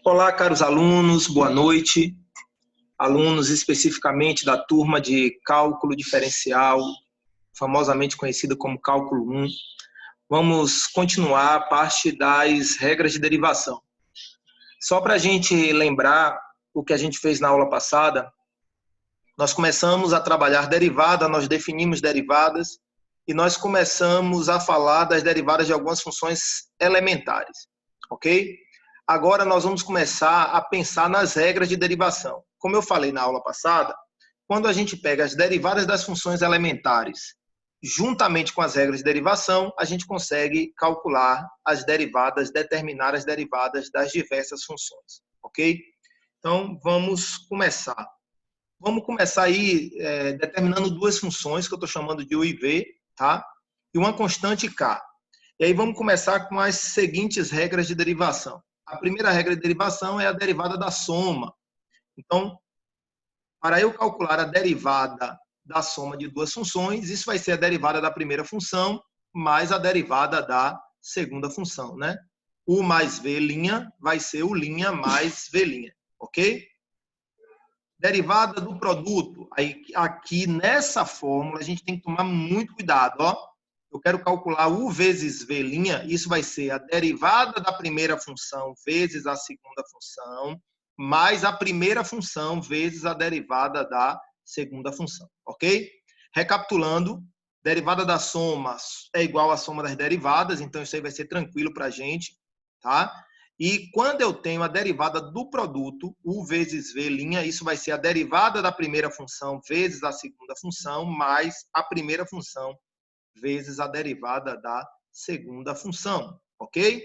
Olá, caros alunos, boa noite. Alunos especificamente da turma de Cálculo Diferencial, famosamente conhecida como Cálculo 1. Vamos continuar a parte das regras de derivação. Só para a gente lembrar o que a gente fez na aula passada, nós começamos a trabalhar derivada, nós definimos derivadas e nós começamos a falar das derivadas de algumas funções elementares, ok? Agora nós vamos começar a pensar nas regras de derivação. Como eu falei na aula passada, quando a gente pega as derivadas das funções elementares juntamente com as regras de derivação, a gente consegue calcular as derivadas, determinar as derivadas das diversas funções, ok? Então, vamos começar. Vamos começar aí determinando duas funções que eu estou chamando de U e V, tá? E uma constante K. E aí vamos começar com as seguintes regras de derivação. A primeira regra de derivação é a derivada da soma. Então, para eu calcular a derivada da soma de duas funções, isso vai ser a derivada da primeira função mais a derivada da segunda função, né? U mais V' vai ser U' mais V', ok? Derivada do produto. Aí, aqui nessa fórmula, a gente tem que tomar muito cuidado, ó. Eu quero calcular U vezes V', isso vai ser a derivada da primeira função vezes a segunda função, mais a primeira função vezes a derivada da segunda função, ok? Recapitulando, derivada da soma é igual à soma das derivadas, então isso aí vai ser tranquilo para a gente, tá? E quando eu tenho a derivada do produto, U vezes V', isso vai ser a derivada da primeira função vezes a segunda função, mais a primeira função vezes a derivada da segunda função, ok?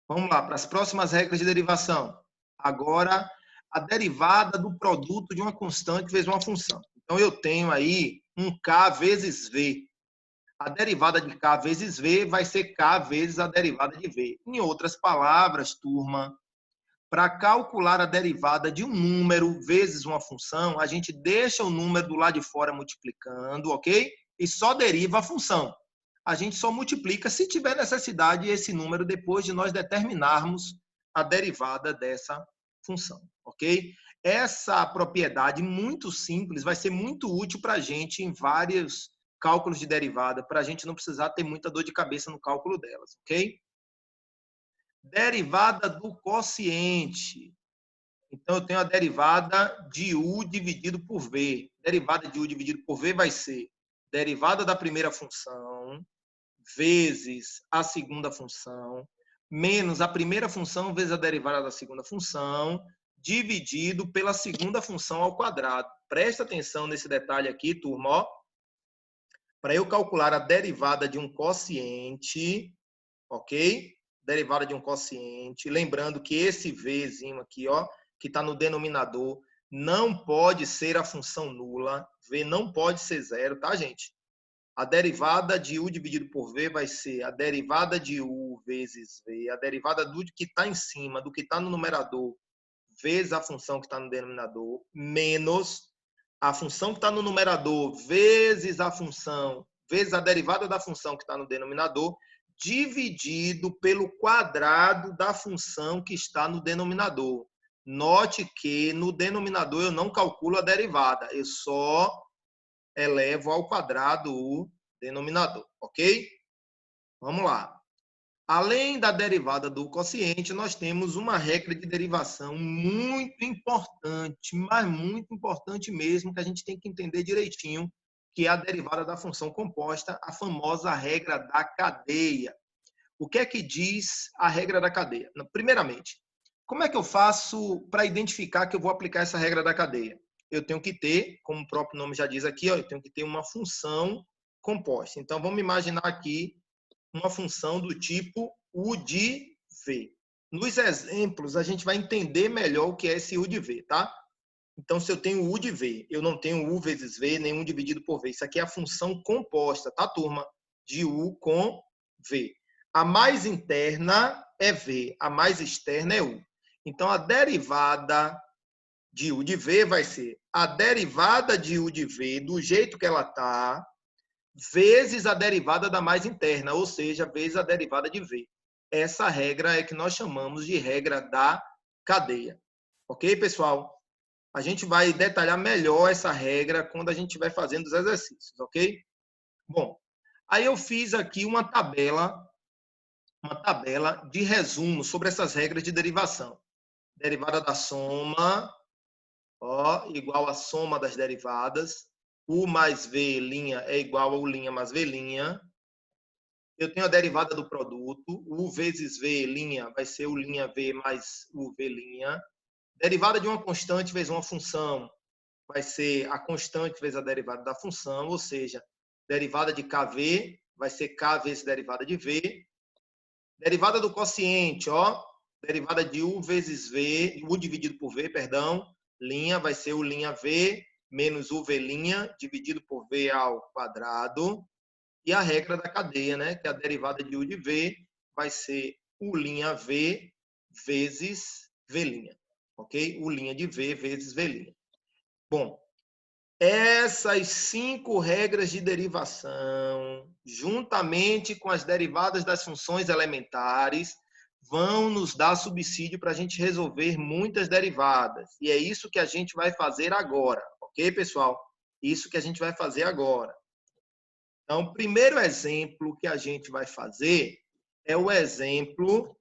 Vamos lá, para as próximas regras de derivação. Agora, a derivada do produto de uma constante vezes uma função. Então, eu tenho aí um K vezes V. A derivada de K vezes V vai ser K vezes a derivada de V. Em outras palavras, turma, para calcular a derivada de um número vezes uma função, a gente deixa o número do lado de fora multiplicando, ok? E só deriva a função. A gente só multiplica se tiver necessidade esse número depois de nós determinarmos a derivada dessa função, ok? Essa propriedade muito simples vai ser muito útil para a gente em vários cálculos de derivada, para a gente não precisar ter muita dor de cabeça no cálculo delas, ok? Derivada do quociente. Então, eu tenho a derivada de U dividido por V. Derivada de U dividido por V vai ser derivada da primeira função vezes a segunda função, menos a primeira função vezes a derivada da segunda função, dividido pela segunda função ao quadrado. Presta atenção nesse detalhe aqui, turma. Para eu calcular a derivada de um quociente, ok? Derivada de um quociente, lembrando que esse Vzinho aqui, ó, que está no denominador, não pode ser a função nula. V não pode ser zero, tá, gente? A derivada de U dividido por V vai ser a derivada de U vezes V, a derivada do que está em cima, do que está no numerador, vezes a função que está no denominador, menos a função que está no numerador, vezes a função, vezes a derivada da função que está no denominador, dividido pelo quadrado da função que está no denominador. Note que no denominador eu não calculo a derivada, eu só elevo ao quadrado o denominador, ok? Vamos lá. Além da derivada do quociente, nós temos uma regra de derivação muito importante, mas muito importante mesmo, que a gente tem que entender direitinho, que é a derivada da função composta, a famosa regra da cadeia. O que é que diz a regra da cadeia? Primeiramente, como é que eu faço para identificar que eu vou aplicar essa regra da cadeia? Eu tenho que ter, como o próprio nome já diz aqui, ó, eu tenho que ter uma função composta. Então, vamos imaginar aqui uma função do tipo U de V. Nos exemplos, a gente vai entender melhor o que é esse U de V, tá? Então, se eu tenho U de V, eu não tenho U vezes V, nem U dividido por V. Isso aqui é a função composta, tá, turma? De U com V. A mais interna é V, a mais externa é U. Então, a derivada de U de V vai ser a derivada de U de V, do jeito que ela está, vezes a derivada da mais interna, ou seja, vezes a derivada de V. Essa regra é que nós chamamos de regra da cadeia. Ok, pessoal? A gente vai detalhar melhor essa regra quando a gente estiver fazendo os exercícios, ok? Bom, aí eu fiz aqui uma tabela de resumo sobre essas regras de derivação. Derivada da soma, ó, igual à soma das derivadas. U mais V' é igual a U' mais V'. Eu tenho a derivada do produto. U vezes V' vai ser U', mais UV'. Derivada de uma constante vezes uma função vai ser a constante vezes a derivada da função, ou seja, derivada de KV vai ser K vezes derivada de V. Derivada do quociente, ó, derivada de U vezes V, U dividido por V, perdão, linha vai ser U', menos UV' dividido por V ao quadrado. E a regra da cadeia, né, que a derivada de U de V vai ser U', vezes V', ok? U' de V vezes V'. Bom, essas 5 regras de derivação, juntamente com as derivadas das funções elementares, vão nos dar subsídio para a gente resolver muitas derivadas. E é isso que a gente vai fazer agora, ok, pessoal? Isso que a gente vai fazer agora. Então, o primeiro exemplo que a gente vai fazer é o exemplo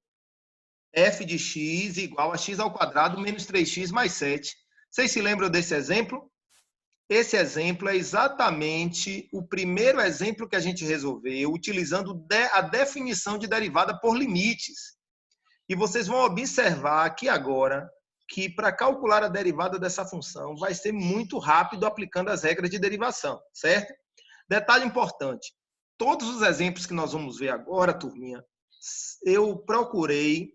f de x igual a x ao quadrado menos 3x mais 7. Vocês se lembram desse exemplo? Esse exemplo é exatamente o primeiro exemplo que a gente resolveu utilizando a definição de derivada por limites. E vocês vão observar aqui agora que para calcular a derivada dessa função vai ser muito rápido aplicando as regras de derivação, certo? Detalhe importante, todos os exemplos que nós vamos ver agora, turminha, eu procurei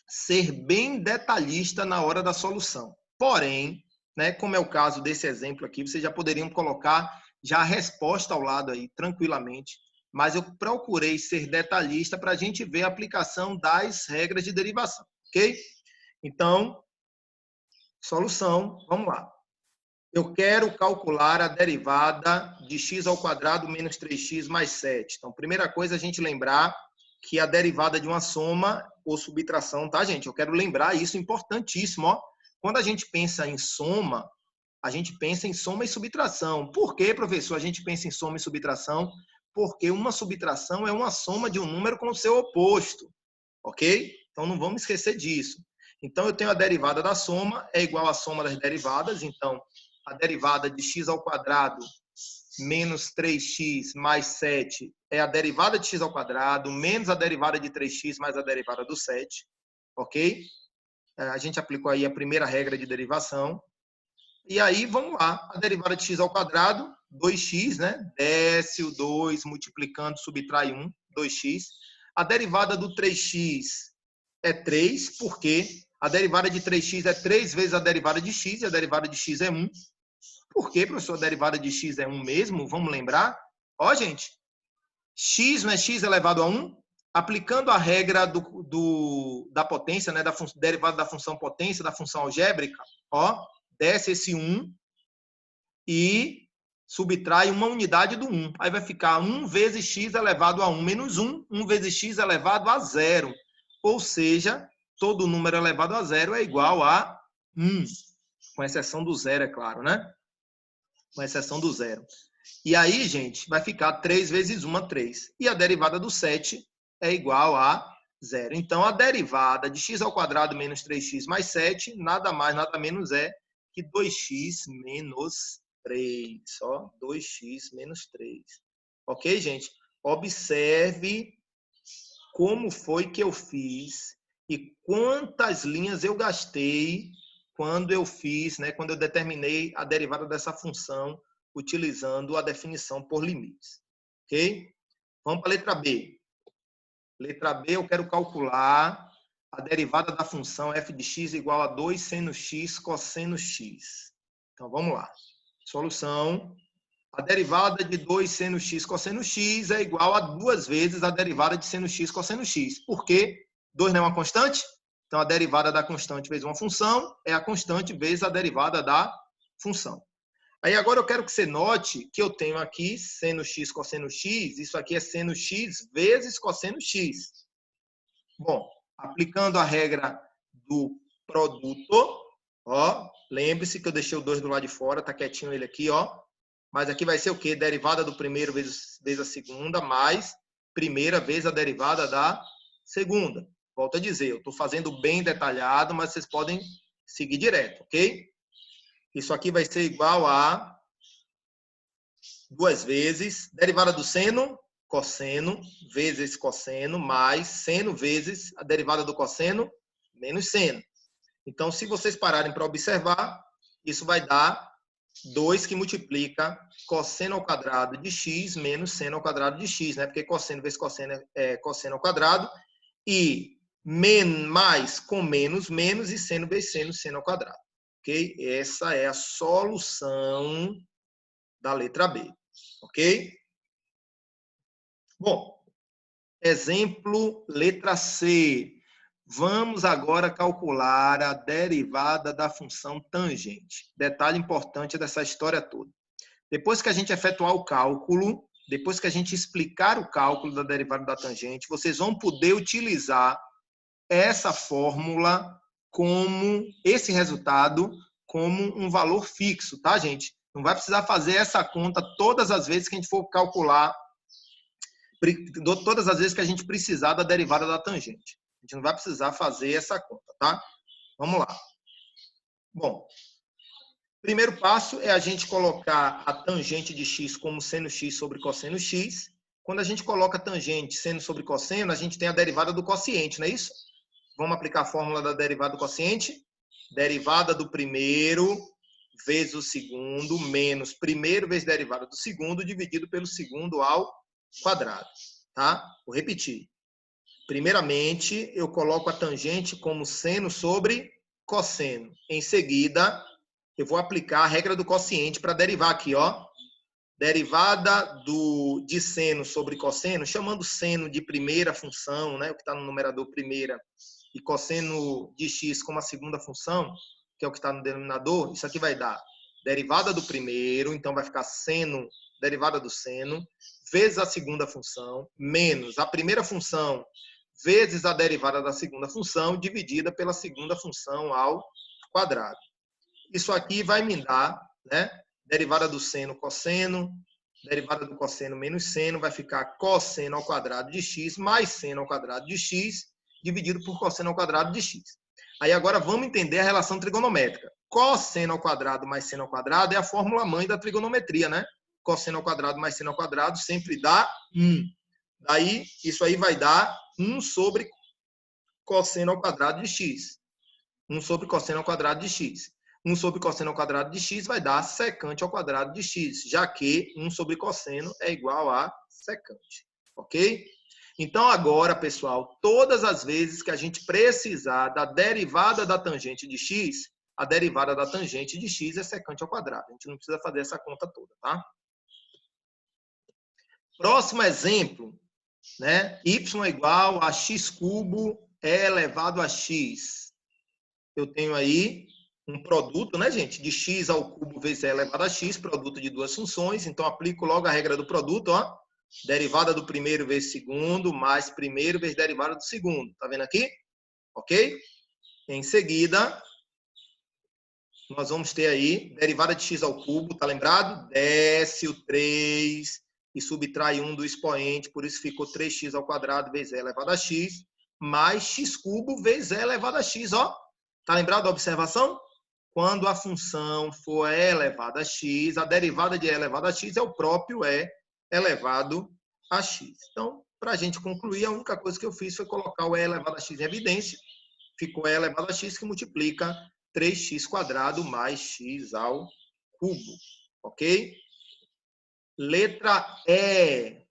ser bem detalhista na hora da solução. Porém, né, como é o caso desse exemplo aqui, vocês já poderiam colocar já a resposta ao lado aí, tranquilamente, mas eu procurei ser detalhista para a gente ver a aplicação das regras de derivação, ok? Então, solução, vamos lá. Eu quero calcular a derivada de x ao quadrado menos 3x mais 7. Então, primeira coisa, a gente lembrar que a derivada de uma soma ou subtração, tá, gente? Eu quero lembrar isso, importantíssimo, ó. Quando a gente pensa em soma, a gente pensa em soma e subtração. Por que, professor, a gente pensa em soma e subtração? Porque uma subtração é uma soma de um número com o seu oposto, ok? Então, não vamos esquecer disso. Então, eu tenho a derivada da soma, é igual à soma das derivadas. Então, a derivada de x ao quadrado menos 3x mais 7 é a derivada de x ao quadrado, menos a derivada de 3x mais a derivada do 7, ok? A gente aplicou aí a primeira regra de derivação. E aí, vamos lá, a derivada de x ao quadrado, 2x, né? Desce o 2, multiplicando, subtrai 1, 2x. A derivada do 3x é 3, porque a derivada de 3x é 3 vezes a derivada de x, e a derivada de x é 1. Por que, professor, a derivada de x é 1 mesmo? Vamos lembrar? Ó, gente, x não é x elevado a 1? Aplicando a regra da potência, né, da derivada da função potência, da função algébrica, ó, desce esse 1 e subtrai uma unidade do 1. Aí vai ficar 1 vezes x elevado a 1 menos 1, 1 vezes x elevado a 0. Ou seja, todo número elevado a 0 é igual a 1. Com exceção do 0, é claro, né? Com exceção do 0. E aí, gente, vai ficar 3 vezes 1, 3. E a derivada do 7 é igual a 0. Então, a derivada de x ao quadrado menos 3x mais 7, nada mais, nada menos é que 2x menos 3. Ó, 2x menos 3. Ok, gente? Observe como foi que eu fiz e quantas linhas eu gastei quando eu fiz, né, quando eu determinei a derivada dessa função utilizando a definição por limites. Ok? Vamos para a letra B. Letra B, eu quero calcular a derivada da função f de x igual a 2 seno x cosseno x. Então, vamos lá. Solução. A derivada de 2 seno x cosseno x é igual a 2 vezes a derivada de seno x cosseno x. Por quê? 2 não é uma constante? Então, a derivada da constante vezes uma função é a constante vezes a derivada da função. Aí, agora eu quero que você note que eu tenho aqui seno x cosseno x. Isso aqui é seno x vezes cosseno x. Bom, aplicando a regra do produto, ó, lembre-se que eu deixei o 2 do lado de fora, tá quietinho ele aqui, ó. Mas aqui vai ser o quê? Derivada do primeiro vezes a segunda, mais primeira vezes a derivada da segunda. Volto a dizer, eu estou fazendo bem detalhado, mas vocês podem seguir direto, ok? Isso aqui vai ser igual a 2 vezes derivada do seno, cosseno, vezes cosseno, mais seno vezes a derivada do cosseno, menos seno. Então, se vocês pararem para observar, isso vai dar 2 que multiplica cosseno ao quadrado de x menos seno ao quadrado de x, né? Porque cosseno vezes cosseno é cosseno ao quadrado. E mais com menos, menos, e seno vezes seno, seno ao quadrado. Ok? Essa é a solução da letra B. Ok? Bom, exemplo letra C. Vamos agora calcular a derivada da função tangente. Detalhe importante dessa história toda. Depois que a gente efetuar o cálculo, depois que a gente explicar o cálculo da derivada da tangente, vocês vão poder utilizar essa fórmula como esse resultado como um valor fixo, tá, gente? Não vai precisar fazer essa conta todas as vezes que a gente for calcular, todas as vezes que a gente precisar da derivada da tangente. A gente não vai precisar fazer essa conta, tá? Vamos lá. Bom, primeiro passo é a gente colocar a tangente de x como seno x sobre cosseno x. Quando a gente coloca tangente seno sobre cosseno, a gente tem a derivada do quociente, não é isso? Vamos aplicar a fórmula da derivada do quociente? Derivada do primeiro vezes o segundo, menos primeiro vezes derivada do segundo, dividido pelo segundo ao quadrado. Tá? Vou repetir. Primeiramente, eu coloco a tangente como seno sobre cosseno. Em seguida, eu vou aplicar a regra do quociente para derivar aqui, ó. Derivada de seno sobre cosseno, chamando seno de primeira função, né, o que está no numerador primeira, e cosseno de x como a segunda função, que é o que está no denominador, isso aqui vai dar derivada do primeiro, então vai ficar seno, derivada do seno, vezes a segunda função, menos a primeira função, vezes a derivada da segunda função, dividida pela segunda função ao quadrado. Isso aqui vai me dar, né, derivada do seno, cosseno, derivada do cosseno menos seno, vai ficar cosseno ao quadrado de x mais seno ao quadrado de x, dividido por cosseno ao quadrado de x. Aí agora vamos entender a relação trigonométrica. Cosseno ao quadrado mais seno ao quadrado é a fórmula mãe da trigonometria, né? Cosseno ao quadrado mais seno ao quadrado sempre dá 1. Daí, isso aí vai dar 1 sobre cosseno ao quadrado de x. 1 sobre cosseno ao quadrado de x. 1 sobre cosseno ao quadrado de x vai dar secante ao quadrado de x, já que 1 sobre cosseno é igual a secante. Ok? Então, agora, pessoal, todas as vezes que a gente precisar da derivada da tangente de x, a derivada da tangente de x é secante ao quadrado. A gente não precisa fazer essa conta toda, tá? Próximo exemplo, né? Y é igual a x cubo e elevado a x. Eu tenho aí um produto, né, gente? De x ao cubo vezes e elevado a x, produto de duas funções. Então, aplico logo a regra do produto, ó. Derivada do primeiro vezes segundo, mais primeiro vezes derivada do segundo. Tá vendo aqui? Ok? Em seguida, nós vamos ter aí derivada de x ao cubo, tá lembrado? Desce o 3 e subtrai 1 do expoente, por isso ficou 3x ao quadrado vezes e elevado a x, mais x cubo vezes e elevado a x, ó. Tá lembrado da observação? Quando a função for e elevado a x, a derivada de e elevado a x é o próprio e elevado a x. Então, para a gente concluir, a única coisa que eu fiz foi colocar o e elevado a x em evidência. Ficou e elevado a x que multiplica 3x quadrado mais x ao cubo. Ok? Letra E.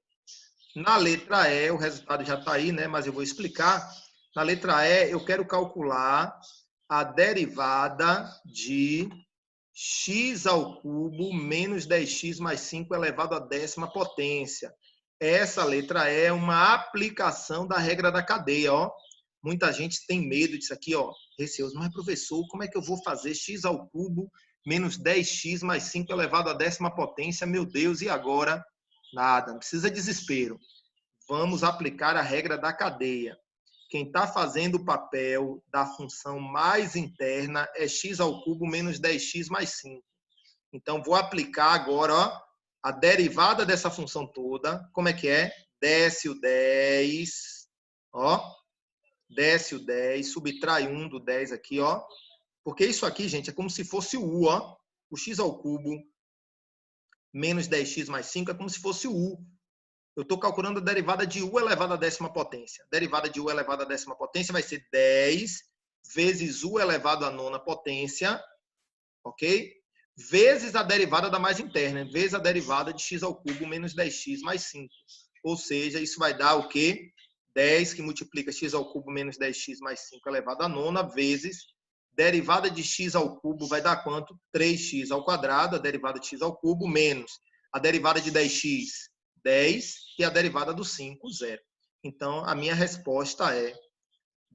Na letra E, o resultado já está aí, né? Mas eu vou explicar. Na letra E, eu quero calcular a derivada de x ao cubo menos 10x mais 5 elevado à 10ª potência. Essa letra E é uma aplicação da regra da cadeia, ó. Muita gente tem medo disso aqui, ó. Receoso, mas professor, como é que eu vou fazer x ao cubo menos 10x mais 5 elevado à 10ª potência? Meu Deus, e agora? Nada, não precisa desespero. Vamos aplicar a regra da cadeia. quem está fazendo o papel da função mais interna é x ao cubo menos 10x mais 5. Então, vou aplicar agora, ó, a derivada dessa função toda. Como é que é? Desce o 10, ó. Desce o 10, subtrai 1 do 10 aqui, ó. Porque isso aqui, gente, é como se fosse o u, ó. O x ao cubo menos 10x mais 5 é como se fosse o u. Eu estou calculando a derivada de u elevado à décima potência. A derivada de u elevado à décima potência vai ser 10 vezes u elevado à nona potência, ok? Vezes a derivada da mais interna, vezes a derivada de x ao cubo menos 10x mais 5. Ou seja, isso vai dar o quê? 10 que multiplica x ao cubo menos 10x mais 5 elevado à nona, vezes derivada de x ao cubo vai dar quanto? 3x ao quadrado, a derivada de x ao cubo, menos a derivada de 10x, 10, e a derivada do 5, 0. Então, a minha resposta é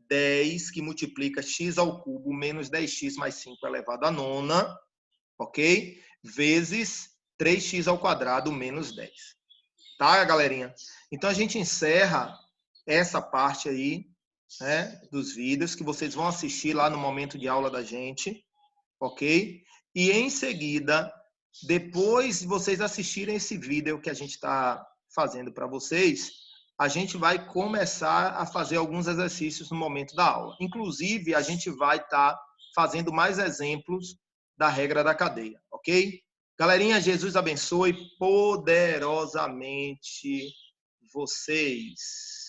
10 que multiplica x ao cubo menos 10x mais 5 elevado à nona, ok? Vezes 3x ao quadrado menos 10. Tá, galerinha? Então, a gente encerra essa parte aí, né, dos vídeos que vocês vão assistir lá no momento de aula da gente, ok? E em seguida, depois de vocês assistirem esse vídeo que a gente está fazendo para vocês, a gente vai começar a fazer alguns exercícios no momento da aula. Inclusive, a gente vai estar fazendo mais exemplos da regra da cadeia, ok? Galerinha, Jesus abençoe poderosamente vocês.